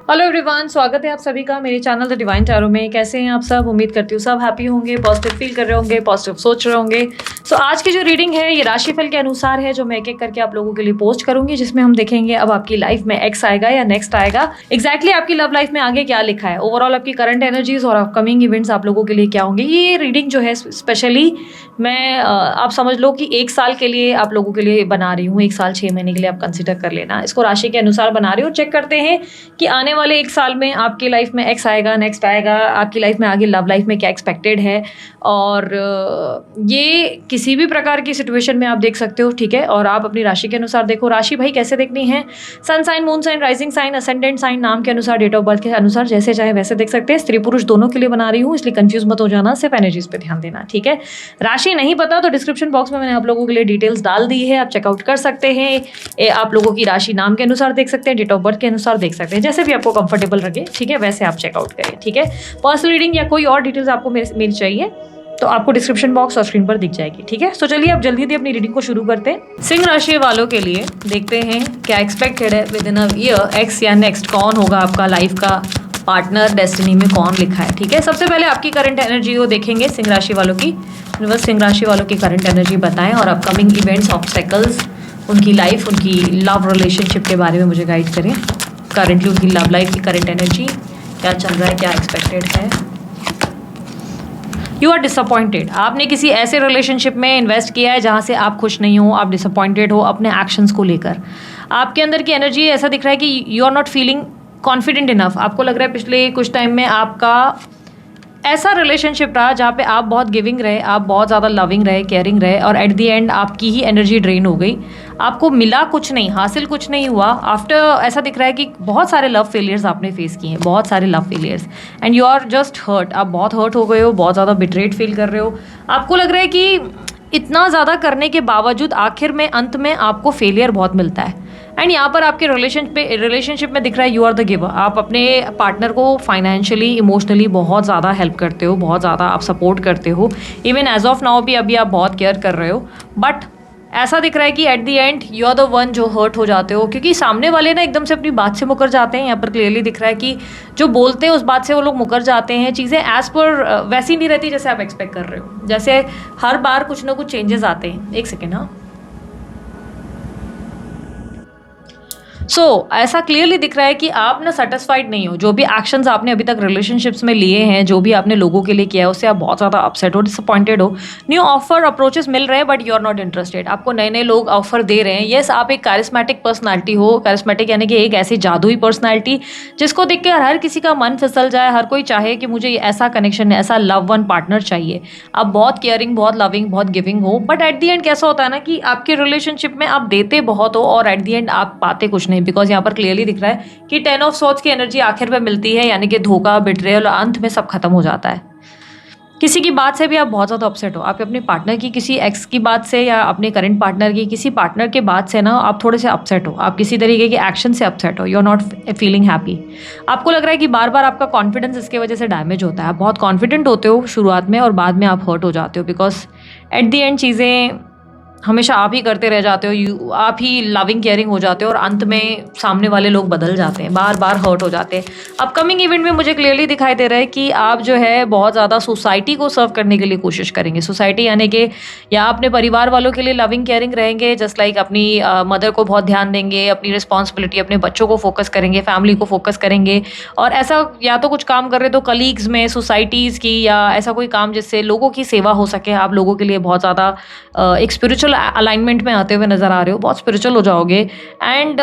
Hello everyone, स्वागत है आप सभी का मेरे चैनल द डिवाइन टैरो में। कैसे हैं आप सब? उम्मीद करती हूँ सब हैप्पी होंगे, पॉजिटिव फील कर रहे होंगे, पॉजिटिव सोच रहे होंगे। सो आज की जो रीडिंग है ये राशिफल के अनुसार है, जो मैं एक एक करके आप लोगों के लिए पोस्ट करूंगी, जिसमें हम देखेंगे अब आपकी लाइफ में एक्स आएगा या नेक्स्ट आएगा, एग्जैक्टली आपकी लव लाइफ में आगे क्या लिखा है, ओवरऑल आपकी करंट एनर्जीज और अपकमिंग इवेंट्स आप लोगों के लिए क्या होंगे। ये रीडिंग जो है स्पेशली मैं आप समझ लो कि 1 साल के लिए आप लोगों के लिए बना रही हूँ। 1 साल 6 महीने के लिए आप कंसिडर कर लेना, इसको राशि के अनुसार बना रही हूँ। चेक करते हैं कि आने वाले 1 साल में आपकी लाइफ में एक्स आएगा, नेक्स्ट आएगा, आपकी लाइफ में आगे लव लाइफ में क्या एक्सपेक्टेड है। और ये किसी भी प्रकार की सिचुएशन में आप देख सकते हो, ठीक है। और आप अपनी राशि के अनुसार देखो। राशि भाई कैसे देखनी है? Sun sign, moon sign, rising sign, ascendant sign, नाम के अनुसार, डेट ऑफ बर्थ के अनुसार, जैसे चाहे वैसे देख सकते हैं। स्त्री पुरुष दोनों के लिए बना रही हूँ, इसलिए कंफ्यूज मत हो जाना, सिर्फ एनर्जीज पे ध्यान देना, ठीक है। राशि नहीं पता तो डिस्क्रिप्शन बॉक्स में मैंने आप लोगों के लिए डिटेल्स डाल दी है, आप चेकआउट कर सकते हैं। आप लोगों की राशि नाम के अनुसार देख सकते हैं, डेट ऑफ बर्थ के अनुसार देख सकते हैं, जैसे भी आपको कंफर्टेबल लगे, ठीक है, वैसे आप चेकआउट करें, ठीक है। पर्सनल रीडिंग या कोई और डिटेल्स आपको मेरी चाहिए तो आपको डिस्क्रिप्शन बॉक्स और स्क्रीन पर दिख जाएगी, ठीक है। तो चलिए अब जल्दी अपनी रीडिंग को शुरू करते हैं। सिंह राशि वालों के लिए देखते हैं क्या एक्सपेक्टेड है with in a year, x या नेक्स्ट कौन होगा आपका लाइफ का पार्टनर, डेस्टिनी में कौन लिखा है, ठीक है। सबसे पहले आपकी करंट एनर्जी को देखेंगे सिंह राशि वालों की। बस सिंह राशि वालों की करंट एनर्जी बताएं और अपकमिंग इवेंट्स, ऑब्स्टेकल्स, उनकी लाइफ, उनकी लव रिलेशनशिप के बारे में मुझे गाइड करें। करंटली उनकी लव लाइफ की करंट एनर्जी क्या चल रहा है, क्या एक्सपेक्टेड है। You are disappointed. आपने किसी ऐसे रिलेशनशिप में इन्वेस्ट किया है जहाँ से आप खुश नहीं हो, आप डिसअपॉइंटेड हो अपने एक्शंस को लेकर। आपके अंदर की एनर्जी ऐसा दिख रहा है कि you are not feeling confident enough. आपको लग रहा है पिछले कुछ टाइम में आपका ऐसा रिलेशनशिप रहा जहाँ पे आप बहुत गिविंग रहे, आप बहुत ज़्यादा लविंग रहे, केयरिंग रहे, और एट द एंड आपकी ही एनर्जी ड्रेन हो गई। आपको मिला कुछ नहीं, हासिल कुछ नहीं हुआ। आफ्टर ऐसा दिख रहा है कि बहुत सारे लव फेलियर्स आपने फेस किए हैं, बहुत सारे love failures, and you are just hurt. आप बहुत हर्ट हो गए हो, बहुत ज़्यादा बिट्रेड फील कर रहे हो। आपको लग रहा है कि इतना ज़्यादा करने के बावजूद आखिर में, अंत में आपको फेलियर बहुत मिलता है। एंड यहाँ पर आपके रिलेशनशिप में दिख रहा है यू आर द गिवर। आप अपने पार्टनर को फाइनेंशियली, इमोशनली बहुत ज़्यादा हेल्प करते हो, बहुत ज़्यादा आप सपोर्ट करते हो। इवन एज ऑफ नाउ भी अभी आप बहुत केयर कर रहे हो, बट ऐसा दिख रहा है कि at the end you are the one जो हर्ट हो जाते हो, क्योंकि सामने वाले ना एकदम से अपनी बात से मुकर जाते हैं। यहाँ पर क्लियरली दिख रहा है कि जो बोलते हैं उस बात से वो लोग मुकर जाते हैं। चीज़ें एज पर वैसी नहीं रहती जैसे आप एक्सपेक्ट कर रहे हो, जैसे हर बार कुछ ना कुछ चेंजेस आते हैं। एक सेकेंड, हाँ। ऐसा क्लियरली दिख रहा है कि आप ना सेटिस्फाइड नहीं हो। जो भी एक्शंस आपने अभी तक रिलेशनशिप्स में लिए हैं, जो भी आपने लोगों के लिए किया है, उससे आप बहुत ज़्यादा अपसेट हो, डिसअपॉइंटेड हो। न्यू ऑफर अप्रोचेस मिल रहे हैं but you are not interested. आपको नए नए लोग ऑफर दे रहे हैं। येस, आप एक कारिस्मेटिक पर्सनैलिटी हो। कारिस्मेटिक यानी कि एक ऐसी जादुई पर्सनैलिटी जिसको देख के हर किसी का मन फिसल जाए, हर कोई चाहे कि मुझे ऐसा कनेक्शन, ऐसा लव वन पार्टनर चाहिए। आप बहुत केयरिंग, बहुत लविंग, बहुत गिविंग हो, बट एट द एंड कैसा होता है ना कि आपके रिलेशनशिप में आप देते बहुत हो और एट द एंड आप पाते कुछ नहीं। बिकॉज यहाँ पर क्लियरली दिख रहा है कि 10 ऑफ सॉर्ड्स की एनर्जी आखिर में मिलती है, यानी कि धोखा, बिट्रेयल, और अंत में सब खत्म हो जाता है। किसी की बात से भी आप बहुत ज़्यादा अपसेट हो। आप अपने पार्टनर की, किसी एक्स की बात से, या अपने करंट पार्टनर की किसी पार्टनर के बात से ना आप थोड़े से अपसेट हो। आप किसी तरीके के एक्शन से अपसेट हो। You are not feeling happy. आपको लग रहा है कि बार बार आपका कॉन्फिडेंस इसके वजह से डैमेज होता है। आप बहुत कॉन्फिडेंट होते हो शुरुआत में और बाद में आप हर्ट हो जाते हो, बिकॉज एट द एंड चीज़ें हमेशा आप ही करते रह जाते हो। आप ही लविंग केयरिंग हो जाते हो और अंत में सामने वाले लोग बदल जाते हैं, बार बार हर्ट हो जाते हैं। अपकमिंग इवेंट में मुझे क्लियरली दिखाई दे रहा है कि आप जो है बहुत ज़्यादा सोसाइटी को सर्व करने के लिए कोशिश करेंगे। सोसाइटी यानी कि या अपने परिवार वालों के लिए लविंग केयरिंग रहेंगे, जस्ट लाइक अपनी मदर को बहुत ध्यान देंगे, अपनी रिस्पॉन्सिबिलिटी, अपने बच्चों को फोकस करेंगे, फैमिली को फोकस करेंगे। और ऐसा या तो कुछ काम कर रहे तो कलीग्स में, सोसाइटीज़ की, या ऐसा कोई काम जिससे लोगों की सेवा हो सके। आप लोगों के लिए बहुत ज़्यादा एक स्पिरिचुअल अलाइनमेंट में आते हुए नजर आ रहे हो, बहुत स्पिरिचुअल हो जाओगे। एंड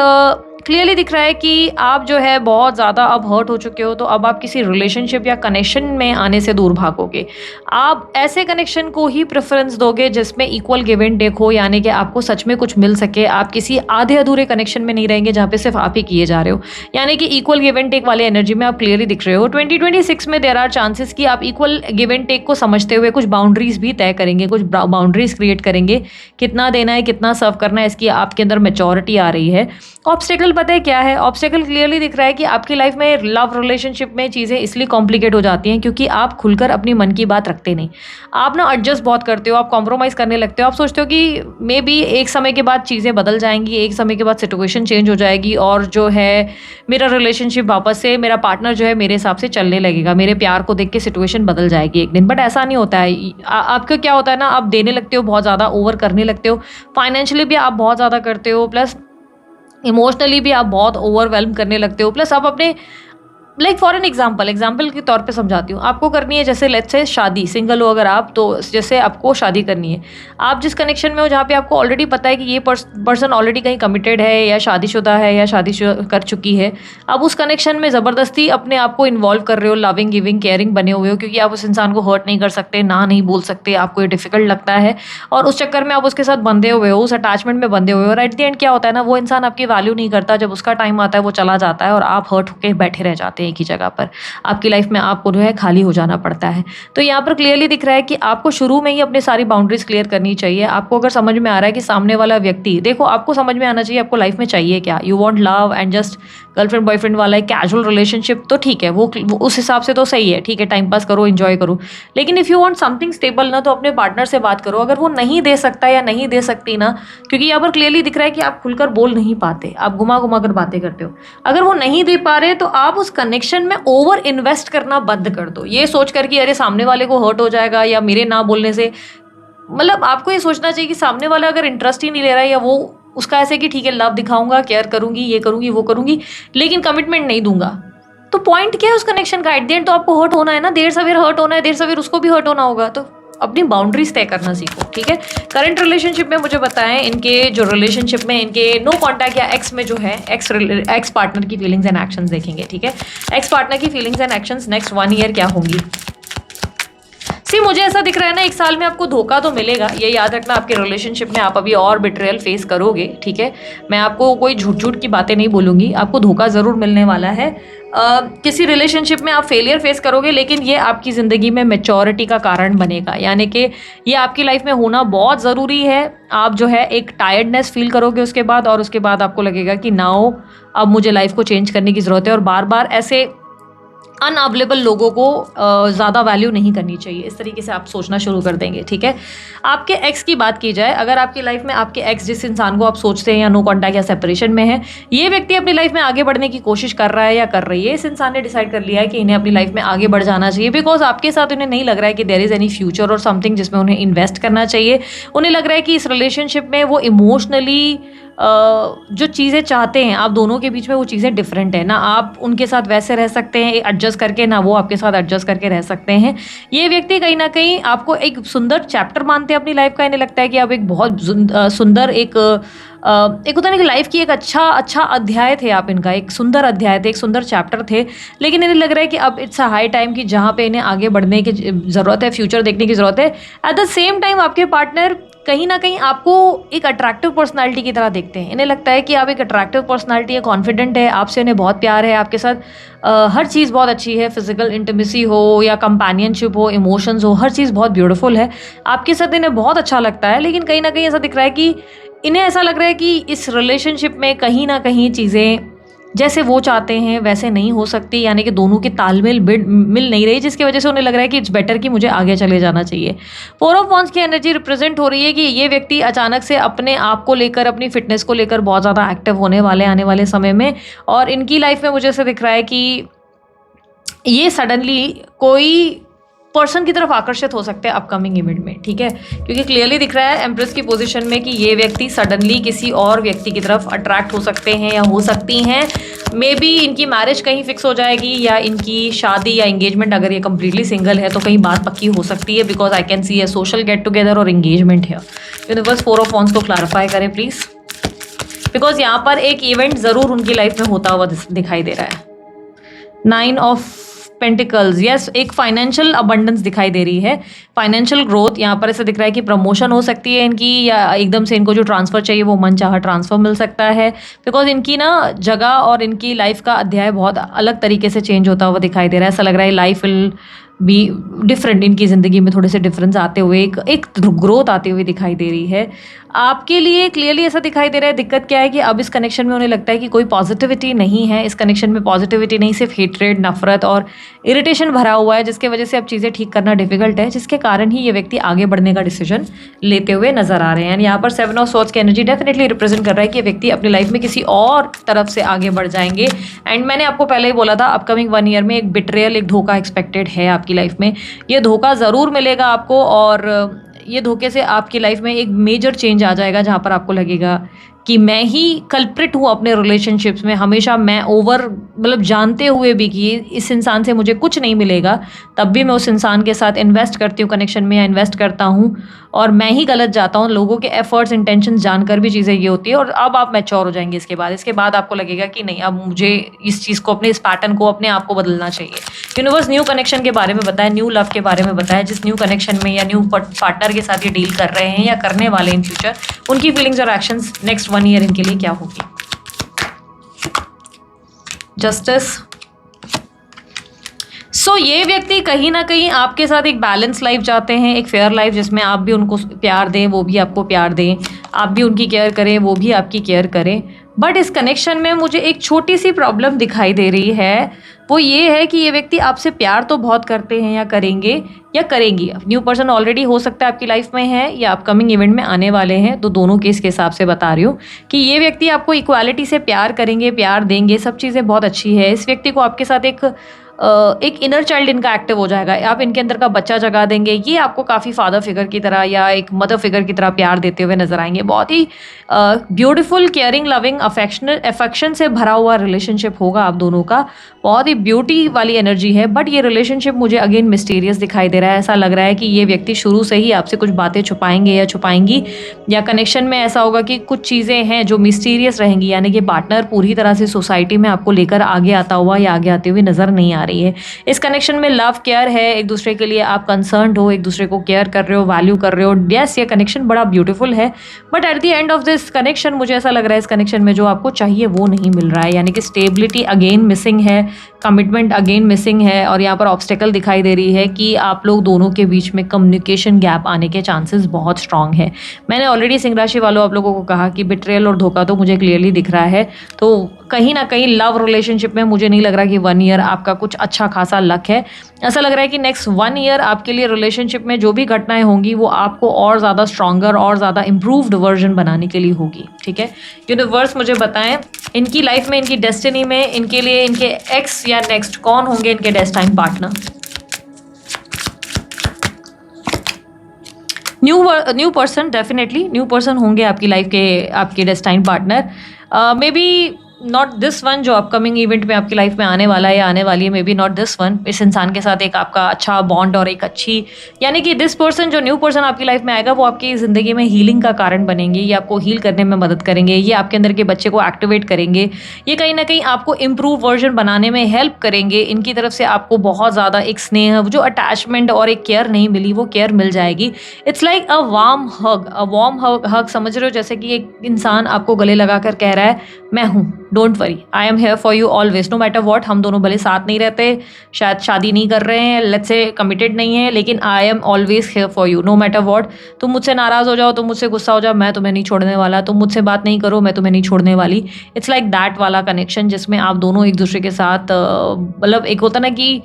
क्लियरली दिख रहा है कि आप जो है बहुत ज़्यादा अब हर्ट हो चुके हो, तो अब आप किसी रिलेशनशिप या कनेक्शन में आने से दूर भागोगे। आप ऐसे कनेक्शन को ही प्रेफरेंस दोगे जिसमें इक्वल गिव एंड टेक हो, यानी कि आपको सच में कुछ मिल सके। आप किसी आधे अधूरे कनेक्शन में नहीं रहेंगे जहाँ पे सिर्फ आप ही किए जा रहे हो, यानी कि इक्वल गिव एंड टेक वाले एनर्जी में आप क्लियरली दिख रहे हो। 2026 में देयर आर चांसेस कि आप इक्वल गिव एंड टेक को समझते हुए कुछ बाउंड्रीज भी तय करेंगे, कुछ बाउंड्रीज क्रिएट करेंगे। कितना देना है, कितना सर्व करना है, इसकी आपके अंदर मैच्योरिटी आ रही है। ऑब्स्टेकल पता है क्या है? ऑब्स्टेकल क्लियरली दिख रहा है कि आपकी लाइफ में लव रिलेशनशिप में चीज़ें इसलिए कॉम्प्लिकेट हो जाती हैं क्योंकि आप खुलकर अपनी मन की बात रखते नहीं। आप ना एडजस्ट बहुत करते हो, आप कॉम्प्रोमाइज़ करने लगते हो, आप सोचते हो कि मे बी एक समय के बाद चीज़ें बदल जाएँगी, एक समय के बाद सिचुएशन चेंज हो जाएगी और जो है मेरा रिलेशनशिप वापस से मेरा पार्टनर जो है मेरे हिसाब से चलने लगेगा, मेरे प्यार को देख के सिचुएशन बदल जाएगी एक दिन। बट ऐसा नहीं होता है। आपका क्या होता है ना, आप देने लगते हो, बहुत ज़्यादा ओवर करने लगते हो, फाइनेंशियली भी आप बहुत ज़्यादा करते हो, प्लस इमोशनली भी आप बहुत ओवरवेल्म करने लगते हो, प्लस आप अपने लाइक फॉर एन एग्जाम्पल के तौर पे समझाती हूँ। आपको करनी है जैसे लेट्स से शादी, सिंगल हो अगर आप, तो जैसे आपको शादी करनी है, आप जिस कनेक्शन में हो जहाँ पे आपको ऑलरेडी पता है कि ये पर्सन ऑलरेडी कहीं कमिटेड है या शादीशुदा है या शादी कर चुकी है, अब उस कनेक्शन में ज़बरदस्ती अपने आप को इन्वॉल्व कर रहे हो, लविंग गिविंग केयरिंग बने हुए हो, क्योंकि आप उस इंसान को हर्ट नहीं कर सकते, ना नहीं बोल सकते, आपको ये डिफिकल्ट लगता है और उस चक्कर में आप उसके साथ बंधे हुए हो, उस अटैचमेंट में बंधे हुए हो और एट द एंड क्या होता है ना, वो इंसान आपकी वैल्यू नहीं करता, जब उसका टाइम आता है वो चला जाता है और आप हर्ट होकर बैठे रह जाते हैं एक ही जगह पर। आपकी लाइफ में आपको जो है खाली हो जाना पड़ता है। तो यहाँ पर क्लियरली दिख रहा है कि आपको शुरू में ही अपनी सारी बाउंड्रीज क्लियर करनी चाहिए। आपको अगर समझ में आ रहा है कि सामने वाला व्यक्ति, देखो आपको समझ में आना चाहिए आपको लाइफ में चाहिए क्या। You want love and just girlfriend boyfriend वाला एक कैजुअल रिलेशनशिप, तो ठीक है, वो उस हिसाब से तो सही है, ठीक है, टाइम पास करो, एंजॉय करो। लेकिन if you want something stable ना, तो अपने पार्टनर से बात करो। अगर वो नहीं दे सकता या नहीं दे सकती ना, क्योंकि यहाँ पर क्लियरली दिख रहा है कि आप खुलकर बोल नहीं पाते, आप घुमा घुमा कर बातें करते हो। अगर वो नहीं दे पा रहे तो आप उस कनेक्शन में ओवर इन्वेस्ट करना बंद कर दो, ये सोच कर कि अरे सामने वाले को हर्ट हो जाएगा या मेरे ना बोलने से, मतलब आपको ये सोचना चाहिए कि सामने वाला अगर इंटरेस्ट ही नहीं ले रहा है या वो उसका ऐसे कि ठीक है लव दिखाऊंगा, केयर करूंगी, ये करूंगी, वो करूंगी, लेकिन कमिटमेंट नहीं दूंगा, तो पॉइंट क्या है उस कनेक्शन का? एट द एंड तो आपको हर्ट होना है ना, देर सवेर हर्ट होना है, देर सवेर उसको भी हर्ट होना होगा। तो अपनी बाउंड्रीज तय करना सीखो, ठीक है। करंट रिलेशनशिप में मुझे बताएं, इनके जो रिलेशनशिप में इनके नो कॉन्टैक्ट या एक्स में जो है एक्स पार्टनर की फीलिंग्स एंड एक्शंस देखेंगे, ठीक है। एक्स पार्टनर की feelings and actions next 1 year क्या होंगी। मुझे ऐसा दिख रहा है ना, 1 साल में आपको धोखा तो मिलेगा, ये याद रखना। आपके रिलेशनशिप में आप अभी और बिट्रेयल फेस करोगे, ठीक है। मैं आपको कोई झूठ की बातें नहीं बोलूंगी, आपको धोखा ज़रूर मिलने वाला है। किसी रिलेशनशिप में आप फेलियर फेस करोगे, लेकिन ये आपकी ज़िंदगी में मैच्योरिटी का कारण बनेगा, यानी कि ये आपकी लाइफ में होना बहुत ज़रूरी है। आप जो है एक टायर्डनेस फील करोगे उसके बाद, और उसके बाद आपको लगेगा कि नाउ अब मुझे लाइफ को चेंज करने की ज़रूरत है, और बार बार ऐसे अनअवेलेबल लोगों को ज़्यादा वैल्यू नहीं करनी चाहिए, इस तरीके से आप सोचना शुरू कर देंगे, ठीक है। आपके एक्स की बात की जाए, अगर आपकी लाइफ में आपके एक्स जिस इंसान को आप सोचते हैं या नो कॉन्टैक्ट या सेपरेशन में है, ये व्यक्ति अपनी लाइफ में आगे बढ़ने की कोशिश कर रहा है या कर रही है, इस इंसान ने डिसाइड कर लिया है कि इन्हें अपनी लाइफ में आगे बढ़ जाना चाहिए, बिकॉज आपके साथ उन्हें नहीं लग रहा है कि देयर इज़ एनी फ्यूचर और समथिंग जिसमें उन्हें इन्वेस्ट करना चाहिए। उन्हें लग रहा है कि इस रिलेशनशिप में वो इमोशनली जो चीज़ें चाहते हैं, आप दोनों के बीच में वो चीज़ें डिफरेंट है ना। आप उनके साथ वैसे रह सकते हैं एडजस्ट करके, ना वो आपके साथ एडजस्ट करके रह सकते हैं। ये व्यक्ति कहीं ना कहीं आपको एक सुंदर चैप्टर मानते हैं अपनी लाइफ का। इन्हें लगता है कि आप एक बहुत सुंदर एक होता है ना कि लाइफ की एक अच्छा अध्याय थे आप, इनका एक सुंदर अध्याय थे, एक सुंदर चैप्टर थे। लेकिन इन्हें लग रहा है कि अब इट्स अ हाई टाइम कि जहाँ पे इन्हें आगे बढ़ने की ज़रूरत है, फ्यूचर देखने की ज़रूरत है। एट द सेम टाइम आपके पार्टनर कहीं ना कहीं आपको एक अट्रैक्टिव पर्सनालिटी की तरह देखते हैं। इन्हें लगता है कि आप एक अट्रैक्टिव पर्सनालिटी है, कॉन्फिडेंट है, आपसे इन्हें बहुत प्यार है, आपके साथ हर चीज़ बहुत अच्छी है, फिजिकल इंटीमेसी हो या कंपेनियनशिप हो, इमोशंस हो, हर चीज़ बहुत ब्यूटीफुल है, आपके साथ इन्हें बहुत अच्छा लगता है। लेकिन कहीं ना कहीं ऐसा दिख रहा है कि इन्हें ऐसा लग रहा है कि इस रिलेशनशिप में कहीं ना कहीं चीज़ें जैसे वो चाहते हैं वैसे नहीं हो सकती, यानी कि दोनों की तालमेल मिल नहीं रही, जिसकी वजह से उन्हें लग रहा है कि इट्स बेटर कि मुझे आगे चले जाना चाहिए। 4 ऑफ वांड्स की एनर्जी रिप्रेजेंट हो रही है कि ये व्यक्ति अचानक से अपने आप को लेकर, अपनी फिटनेस को लेकर बहुत ज़्यादा एक्टिव होने वाले आने वाले समय में, और इनकी लाइफ में मुझे ऐसा दिख रहा है कि ये सडनली कोई पर्सन की तरफ आकर्षित हो सकते हैं अपकमिंग इवेंट में, ठीक है। क्योंकि क्लियरली दिख रहा है एम्प्रेस की पोजीशन में कि ये व्यक्ति सडनली किसी और व्यक्ति की तरफ अट्रैक्ट हो सकते हैं या हो सकती हैं। मे बी इनकी मैरिज कहीं फिक्स हो जाएगी, या इनकी शादी या एंगेजमेंट, अगर ये कम्प्लीटली सिंगल है तो कहीं बात पक्की हो सकती है, because I can see A social get together और एंगेजमेंट है। यूनिवर्स 4 ऑफ वांड्स को क्लैरिफाई करें प्लीज़, बिकॉज यहाँ पर एक इवेंट ज़रूर उनकी लाइफ में होता हुआ दिखाई दे रहा है। 9 ऑफ पेंटिकल्स, यस, एक फाइनेंशियल अबंडेंस दिखाई दे रही है, फाइनेंशियल ग्रोथ। यहाँ पर ऐसा दिख रहा है कि प्रमोशन हो सकती है इनकी, या एकदम से इनको जो ट्रांसफ़र चाहिए वो मनचाहा ट्रांसफ़र मिल सकता है, बिकॉज इनकी ना जगह और इनकी लाइफ का अध्याय बहुत अलग तरीके से चेंज होता हुआ दिखाई दे रहा है। ऐसा लग रहा है लाइफ विल बी डिफरेंट, इनकी ज़िंदगी में थोड़े से डिफरेंस आते हुए एक ग्रोथ आती हुई दिखाई दे रही है। आपके लिए क्लियरली ऐसा दिखाई दे रहा है। दिक्कत क्या है कि अब इस कनेक्शन में उन्हें लगता है कि कोई पॉजिटिविटी नहीं है। इस कनेक्शन में पॉजिटिविटी नहीं, सिर्फ हेट्रेड, नफरत और इरिटेशन भरा हुआ है, जिसकी वजह से अब चीज़ें ठीक करना डिफिकल्ट है, जिसके कारण ही ये व्यक्ति आगे बढ़ने का डिसीजन लेते हुए नजर आ रहे हैं। यहाँ पर 7 ऑफ स्वॉर्ड्स की एनर्जी डेफिनेटली रिप्रेजेंट कर रहा है कि ये व्यक्ति अपनी लाइफ में किसी और तरफ से आगे बढ़ जाएंगे। एंड मैंने आपको पहले ही बोला था, अपकमिंग 1 ईयर में एक बिट्रेयल, एक धोखा एक्सपेक्टेड है आपकी लाइफ में। ये धोखा ज़रूर मिलेगा आपको, और ये धोखे से आपकी लाइफ में एक मेजर चेंज आ जाएगा, जहाँ पर आपको लगेगा कि मैं ही कल्प्रिट हूँ अपने रिलेशनशिप्स में। हमेशा मैं मतलब जानते हुए भी कि इस इंसान से मुझे कुछ नहीं मिलेगा, तब भी मैं उस इंसान के साथ इन्वेस्ट करती हूँ कनेक्शन में, या इन्वेस्ट करता हूँ, और मैं ही गलत जाता हूँ। लोगों के एफर्ट्स, इंटेंशंस जानकर भी चीज़ें ये होती है। और अब आप मैच्योर हो जाएंगे इसके बाद आपको लगेगा कि नहीं, अब मुझे इस चीज़ को, अपने इस पैटर्न को अपने आप को बदलना चाहिए। यूनिवर्स न्यू कनेक्शन के बारे में बताया, न्यू लव के बारे में बताया। जिस न्यू कनेक्शन में या न्यू पार्टनर के साथ ये डील कर रहे हैं या करने वाले इन फ्यूचर, उनकी फीलिंग्स और एक्शंस नेक्स्ट 1 ईयर इनके लिए क्या होगी। जस्टिस। ये व्यक्ति कहीं ना कहीं आपके साथ एक बैलेंस लाइफ चाहते हैं, एक फेयर लाइफ, जिसमें आप भी उनको प्यार दें, वो भी आपको प्यार दें, आप भी उनकी केयर करें, वो भी आपकी केयर करें। बट इस कनेक्शन में मुझे एक छोटी सी प्रॉब्लम दिखाई दे रही है, वो ये है कि ये व्यक्ति आपसे प्यार तो बहुत करते हैं, या करेंगे या करेंगी। न्यू पर्सन ऑलरेडी हो सकता है आपकी लाइफ में है, या अपकमिंग इवेंट में आने वाले हैं, तो दोनों केस के हिसाब से बता रही हूँ कि ये व्यक्ति आपको इक्वालिटी से प्यार करेंगे, प्यार देंगे, सब चीज़ें बहुत अच्छी है। इस व्यक्ति को आपके साथ एक इनर चाइल्ड इनका एक्टिव हो जाएगा, आप इनके अंदर का बच्चा जगा देंगे। ये आपको काफ़ी फादर फिगर की तरह या एक मदर फिगर की तरह प्यार देते हुए नजर आएंगे। बहुत ही ब्यूटीफुल, केयरिंग, लविंग, अफेक्शन से भरा हुआ रिलेशनशिप होगा आप दोनों का। बहुत ही ब्यूटी वाली एनर्जी है। बट ये रिलेशनशिप मुझे अगेन मिस्टीरियस दिखाई दे रहा है। ऐसा लग रहा है कि ये व्यक्ति शुरू से ही आपसे कुछ बातें छुपाएंगे या छुपाएंगी, या कनेक्शन में ऐसा होगा कि कुछ चीज़ें हैं जो मिस्टीरियस रहेंगी, यानी कि पार्टनर पूरी तरह से सोसाइटी में आपको लेकर आगे आता हुआ या आगे आते हुए नजर नहीं आ रही है। इस कनेक्शन में लव, केयर है, एक दूसरे के लिए आप कंसर्न्ड हो, एक दूसरे को केयर कर रहे हो, वैल्यू कर रहे हो। यस, ये कनेक्शन बड़ा ब्यूटीफुल है। But at the end of this connection मुझे ऐसा लग रहा है इस कनेक्शन में जो आपको चाहिए वो नहीं मिल रहा है, यानी कि स्टेबिलिटी अगेन मिसिंग है, कमिटमेंट अगेन मिसिंग है, और यहाँ पर ऑब्स्टेकल दिखाई दे रही है कि आप लोग दोनों के बीच में कम्युनिकेशन गैप आने के चांसेस बहुत स्ट्रांग है। मैंने ऑलरेडी सिंह राशि वालों आप लोगों को कहा कि बिट्रेयल और धोखा तो मुझे क्लियरली दिख रहा है। तो कहीं ना कहीं लव रिलेशनशिप में मुझे नहीं लग रहा कि 1 ईयर आपका कुछ अच्छा खासा लक है। ऐसा लग रहा है कि नेक्स्ट 1 ईयर आपके लिए रिलेशनशिप में जो भी घटनाएं होंगी वो आपको और ज़्यादा स्ट्रॉन्गर और ज़्यादा इम्प्रूव्ड वर्जन बनाने के लिए होगी। ठीक है, यूनिवर्स मुझे बताएं इनकी लाइफ में, इनकी डेस्टिनी में, इनके लिए इनके एक्स या नेक्स्ट कौन होंगे इनके destined partner. New person, definitely new person होंगे आपकी लाइफ के, आपके destined partner. May be not this one जो अपकमिंग इवेंट में आपकी लाइफ में आने वाला है या आने वाली है, may be not this one. इस इंसान के साथ एक आपका अच्छा बॉन्ड और एक अच्छी, यानी कि दिस पर्सन, जो न्यू पर्सन आपकी लाइफ में आएगा, वो आपकी ज़िंदगी में हीलिंग का कारण बनेंगे। ये आपको हील करने में मदद करेंगे, ये आपके अंदर के बच्चे को एक्टिवेट करेंगे, ये कहीं ना कहीं आपको इम्प्रूव वर्जन बनाने में हेल्प करेंगे। इनकी तरफ से आपको बहुत ज़्यादा एक स्नेह, जो अटैचमेंट और एक केयर नहीं मिली, वो केयर मिल जाएगी। इट्स लाइक अ वार्म हग, समझ रहे हो? जैसे कि एक इंसान आपको गले लगा कर कह रहा है, मैं हूँ, don't worry, I am here for you always, no matter what. हम दोनों भले साथ नहीं रहते, शायद शादी नहीं कर रहे हैं, लेट्स से कमिटेड नहीं है, लेकिन I am always here for you, no matter what. तुम मुझसे नाराज़ हो जाओ, तुम मुझसे गुस्सा हो जाओ, मैं तुम्हें नहीं छोड़ने वाला। तुम मुझसे बात नहीं करो, मैं तुम्हें नहीं छोड़ने वाली। इट्स लाइक दैट वाला कनेक्शन, जिसमें आप दोनों एक दूसरे के साथ मतलब एक होता ना कि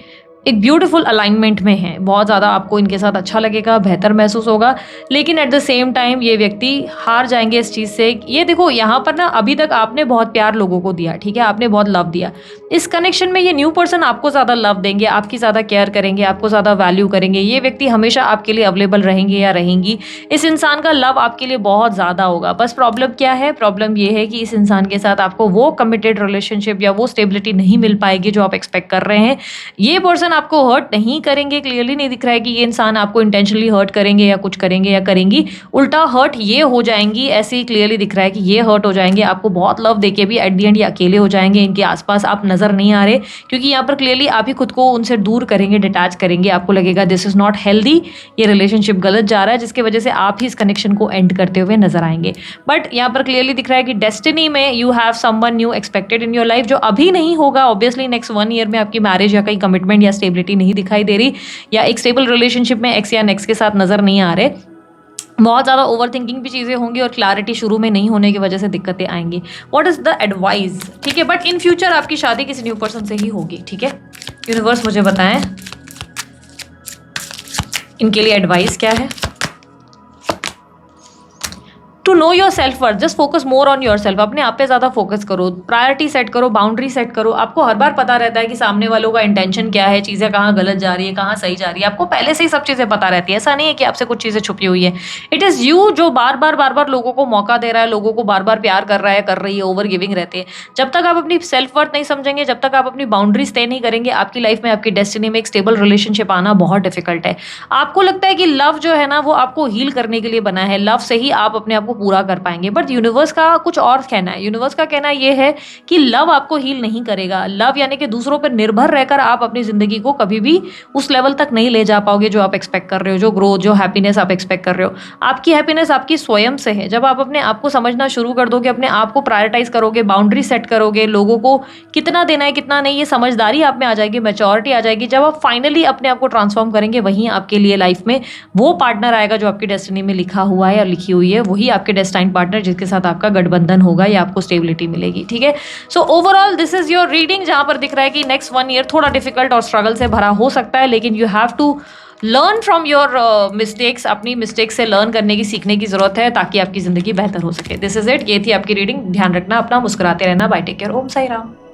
एक ब्यूटीफुल अलाइनमेंट में है। बहुत ज़्यादा आपको इनके साथ अच्छा लगेगा, बेहतर महसूस होगा, लेकिन एट द सेम टाइम ये व्यक्ति हार जाएंगे इस चीज़ से। ये देखो, यहाँ पर ना अभी तक आपने बहुत प्यार लोगों को दिया, ठीक है, आपने बहुत लव दिया। इस कनेक्शन में ये न्यू पर्सन आपको ज़्यादा लव देंगे, आपकी ज़्यादा केयर करेंगे, आपको ज़्यादा वैल्यू करेंगे। ये व्यक्ति हमेशा आपके लिए अवेलेबल रहेंगे या रहेंगी। इस इंसान का लव आपके लिए बहुत ज़्यादा होगा। बस प्रॉब्लम क्या है? प्रॉब्लम ये है कि इस इंसान के साथ आपको वो कमिटेड रिलेशनशिप या वो स्टेबिलिटी नहीं मिल पाएगी जो आप एक्सपेक्ट कर रहे हैं। ये पर्सन आपको हर्ट नहीं करेंगे, क्लियरली नहीं दिख रहा है कि ये इंसान आपको इंटेंशनली हर्ट करेंगे या कुछ करेंगे या करेंगी। उल्टा हर्ट ये हो जाएंगी, ऐसे ही क्लियरली दिख रहा है कि ये हर्ट हो जाएंगे। आपको बहुत लव देके भी एट द एंड ये अकेले हो जाएंगे, इनके आसपास आप नजर नहीं आ रहे, क्योंकि यहाँ पर क्लियरली आप ही खुद को उनसे दूर करेंगे, डिटैच करेंगे। आपको लगेगा दिस इज नॉट हेल्दी, ये रिलेशनशिप गलत जा रहा है, जिसकी वजह से आप ही इस कनेक्शन को एंड करते हुए नजर आएंगे। बट यहाँ पर क्लियरली दिख रहा है कि डेस्टिनी में you have someone new expected in your life, जो अभी नहीं होगा। ऑब्वियसली नेक्स्ट 1 ईयर में आपकी मैरिज या कहीं कमिटमेंट या स्टेबिलिटी नहीं दिखाई दे रही, या एक स्टेबल रिलेशनशिप में एक्स या नेक्स्ट के साथ नज़र नहीं आ रहे, बहुत ज़्यादा ओवर थिंकिंग भी चीज़ें होंगी और क्लैरिटी शुरू में नहीं होने की वजह से दिक्कतें आएंगी। व्हाट इज़ द एडवाइस, ठीक है, बट इन फ्यूचर आपकी शादी किसी न्यू पर्सन से ही होगी, ठीक है। यूनिवर्स मुझे बताएं इनके लिए एडवाइस क्या है। To know your self worth, just focus more on yourself, अपने आप पे ज़्यादा फोकस करो, प्रायोरिटी सेट करो, बाउंड्री सेट करो। आपको हर बार पता रहता है कि सामने वालों का इंटेंशन क्या है, चीज़ें कहाँ गलत जा रही है, कहाँ सही जा रही है, आपको पहले से ही सब चीज़ें पता रहती है। ऐसा नहीं है कि आपसे कुछ चीज़ें छुपी हुई है। इट इज़ यू जो बार बार लोगों को मौका दे रहा है, लोगों को बार बार प्यार कर रहा है, कर रही है, ओवर गिविंग रहते हैं। जब तक आप अपनी सेल्फ वर्थ नहीं समझेंगे, जब तक आप अपनी बाउंड्रीज तय नहीं करेंगे, आपकी लाइफ में, आपकी डेस्टिनी में एक स्टेबल रिलेशनशिप आना बहुत डिफिकल्ट है। आपको लगता है कि लव जो है ना वो आपको हील करने के लिए बना है, लव से ही आप अपने आप को पूरा कर पाएंगे, बट यूनिवर्स का कुछ और कहना है। यूनिवर्स का कहना यह है कि लव आपको हील नहीं करेगा। लव यानी कि दूसरों पर निर्भर रहकर आप अपनी जिंदगी को कभी भी उस लेवल तक नहीं ले जा पाओगे जो आप एक्सपेक्ट कर रहे हो, जो ग्रोथ, जो हैप्पीनेस आप एक्सपेक्ट कर रहे हो। आपकी हैप्पीनेस आपकी स्वयं से है। जब आप अपने आप को समझना शुरू कर दोगे, अपने आप को प्रायोरिटाइज करोगे, बाउंड्री सेट करोगे, लोगों को कितना देना है कितना नहीं, ये समझदारी आप में आ जाएगी, मैच्योरिटी आ जाएगी। जब आप फाइनली अपने आप को ट्रांसफॉर्म करेंगे, वहीं आपके लिए लाइफ में वो पार्टनर आएगा जो आपकी डेस्टिनी में लिखा हुआ है या लिखी हुई है, वही आपके डेस्टाइन पार्टनर जिसके साथ आपका गठबंधन होगा या आपको स्टेबिलिटी मिलेगी, ठीक है। So overall this is your reading, जहां पर दिख रहा है कि नेक्स्ट 1 ईयर थोड़ा डिफिकल्ट और स्ट्रगल से भरा हो सकता है, लेकिन you have to learn from your mistakes. अपनी मिस्टेक्स से लर्न करने की, सीखने की जरूरत है ताकि आपकी जिंदगी बेहतर हो सके। दिस इज इट, ये थी आपकी रीडिंग। ध्यान रखना अपना, मुस्कुराते रहना। बाय, टेक केयर, ओम साई राम।